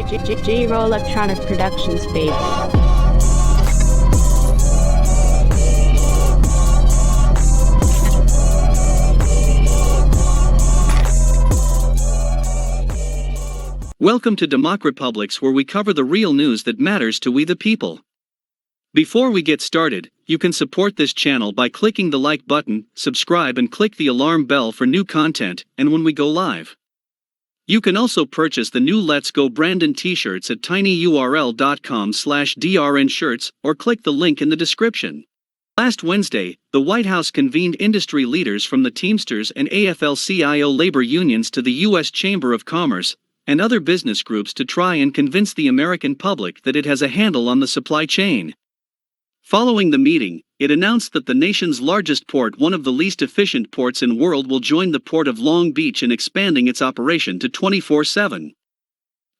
J-Roll Electronic Productions, baby. Welcome to DEMOCREPUBLIX, where we cover the real news that matters to we the people. Before we get started, you can support this channel by clicking the like button, subscribe and click the alarm bell for new content and when we go live. You can also purchase the new Let's Go Brandon t-shirts at tinyurl.com/drnshirts or click the link in the description. Last Wednesday, the White House convened industry leaders from the Teamsters and AFL-CIO labor unions to the U.S. Chamber of Commerce and other business groups to try and convince the American public that it has a handle on the supply chain. Following the meeting, it announced that the nation's largest port, one of the least efficient ports in the world, will join the Port of Long Beach in expanding its operation to 24/7.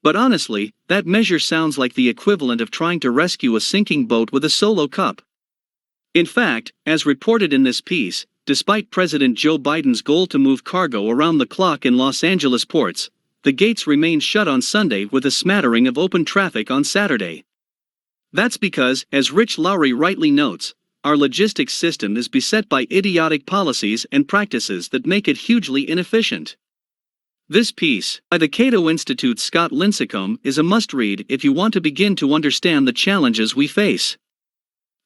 But honestly, that measure sounds like the equivalent of trying to rescue a sinking boat with a solo cup. In fact, as reported in this piece, despite President Joe Biden's goal to move cargo around the clock in Los Angeles ports, the gates remain shut on Sunday with a smattering of open traffic on Saturday. That's because, as Rich Lowry rightly notes, our logistics system is beset by idiotic policies and practices that make it hugely inefficient. This piece, by the Cato Institute's Scott Lincecum, is a must-read if you want to begin to understand the challenges we face.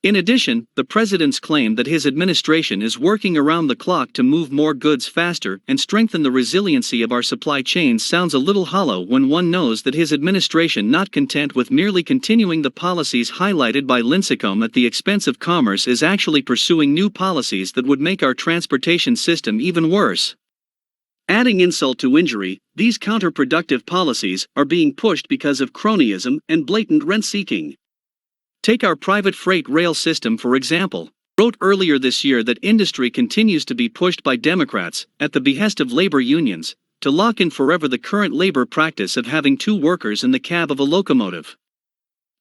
In addition, the president's claim that his administration is working around the clock to move more goods faster and strengthen the resiliency of our supply chains sounds a little hollow when one knows that his administration, not content with merely continuing the policies highlighted by Lincecum at the expense of commerce, is actually pursuing new policies that would make our transportation system even worse. Adding insult to injury, these counterproductive policies are being pushed because of cronyism and blatant rent-seeking. Take our private freight rail system for example. Wrote earlier this year that industry continues to be pushed by Democrats, at the behest of labor unions, to lock in forever the current labor practice of having two workers in the cab of a locomotive.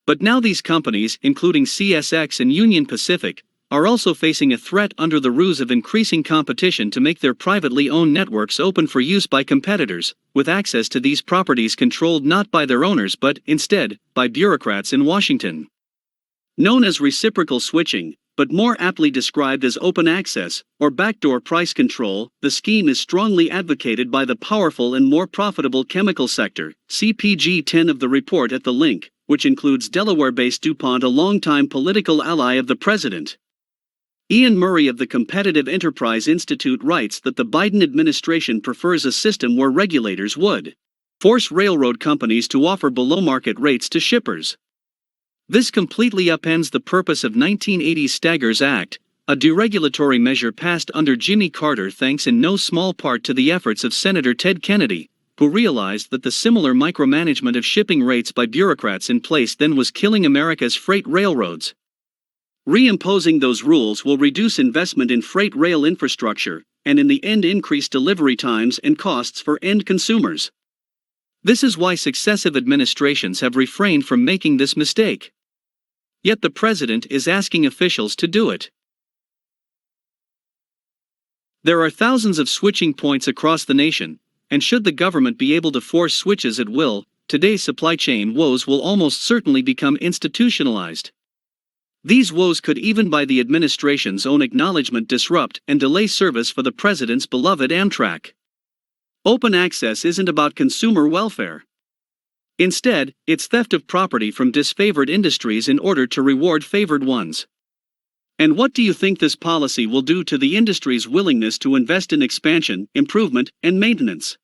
But now these companies, including CSX and Union Pacific, are also facing a threat under the ruse of increasing competition to make their privately owned networks open for use by competitors, with access to these properties controlled not by their owners but, instead, by bureaucrats in Washington. Known as reciprocal switching, but more aptly described as open access, or backdoor price control, the scheme is strongly advocated by the powerful and more profitable chemical sector. See page 10 of the report at the link, which includes Delaware-based DuPont, a longtime political ally of the president. Ian Murray of the Competitive Enterprise Institute writes that the Biden administration prefers a system where regulators would force railroad companies to offer below-market rates to shippers. This completely upends the purpose of 1980's Staggers Act, a deregulatory measure passed under Jimmy Carter thanks in no small part to the efforts of Senator Ted Kennedy, who realized that the similar micromanagement of shipping rates by bureaucrats in place then was killing America's freight railroads. Reimposing those rules will reduce investment in freight rail infrastructure, and in the end increase delivery times and costs for end consumers. This is why successive administrations have refrained from making this mistake. Yet the president is asking officials to do it. There are thousands of switching points across the nation, and should the government be able to force switches at will, today's supply chain woes will almost certainly become institutionalized. These woes could, even by the administration's own acknowledgement, disrupt and delay service for the president's beloved Amtrak. Open access isn't about consumer welfare. Instead, it's theft of property from disfavored industries in order to reward favored ones. And what do you think this policy will do to the industry's willingness to invest in expansion, improvement, and maintenance?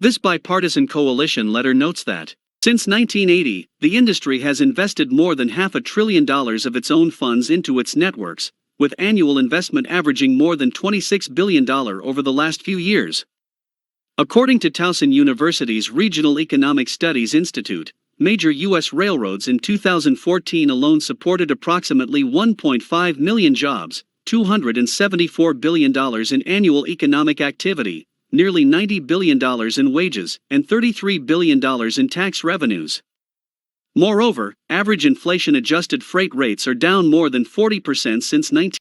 This bipartisan coalition letter notes that, since 1980, the industry has invested more than $500 billion of its own funds into its networks, with annual investment averaging more than $26 billion over the last few years. According to Towson University's Regional Economic Studies Institute, major U.S. railroads in 2014 alone supported approximately 1.5 million jobs, $274 billion in annual economic activity, nearly $90 billion in wages, and $33 billion in tax revenues. Moreover, average inflation-adjusted freight rates are down more than 40% since 19.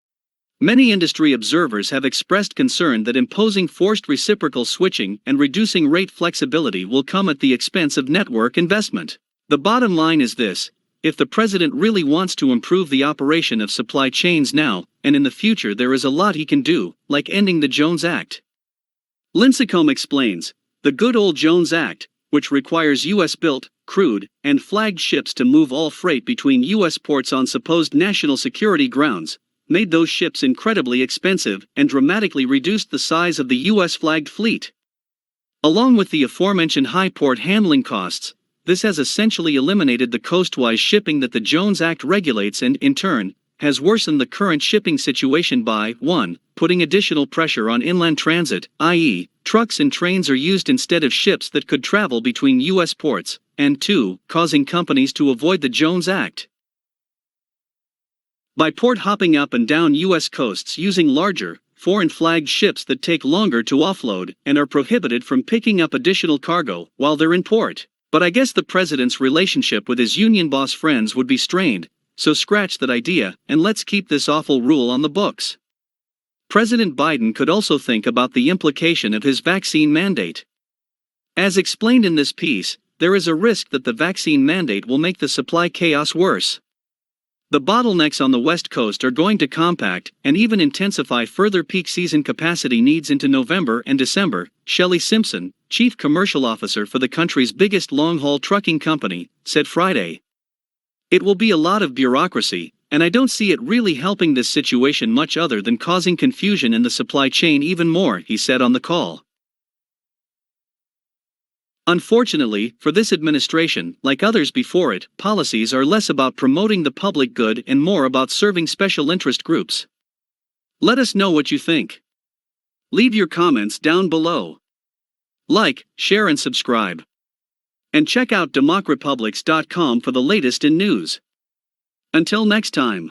Many industry observers have expressed concern that imposing forced reciprocal switching and reducing rate flexibility will come at the expense of network investment. The bottom line is this: if the president really wants to improve the operation of supply chains now and in the future, there is a lot he can do, like ending the Jones Act. Lincecum explains, the good old Jones Act, which requires U.S.-built, crewed, and flagged ships to move all freight between U.S. ports on supposed national security grounds, made those ships incredibly expensive and dramatically reduced the size of the U.S. flagged fleet. Along with the aforementioned high port handling costs, this has essentially eliminated the coastwise shipping that the Jones Act regulates and, in turn, has worsened the current shipping situation by 1. Putting additional pressure on inland transit, i.e., trucks and trains are used instead of ships that could travel between U.S. ports, and 2. Causing companies to avoid the Jones Act by port hopping up and down U.S. coasts using larger, foreign-flagged ships that take longer to offload and are prohibited from picking up additional cargo while they're in port. But I guess the president's relationship with his union boss friends would be strained, so scratch that idea and let's keep this awful rule on the books. President Biden could also think about the implication of his vaccine mandate. As explained in this piece, there is a risk that the vaccine mandate will make the supply chaos worse. The bottlenecks on the West Coast are going to compact and even intensify further peak season capacity needs into November and December, Shelley Simpson, chief commercial officer for the country's biggest long-haul trucking company, said Friday. It will be a lot of bureaucracy, and I don't see it really helping this situation much other than causing confusion in the supply chain even more, he said on the call. Unfortunately, for this administration, like others before it, policies are less about promoting the public good and more about serving special interest groups. Let us know what you think. Leave your comments down below. Like, share and subscribe. And check out DEMOCREPUBLIX.com for the latest in news. Until next time.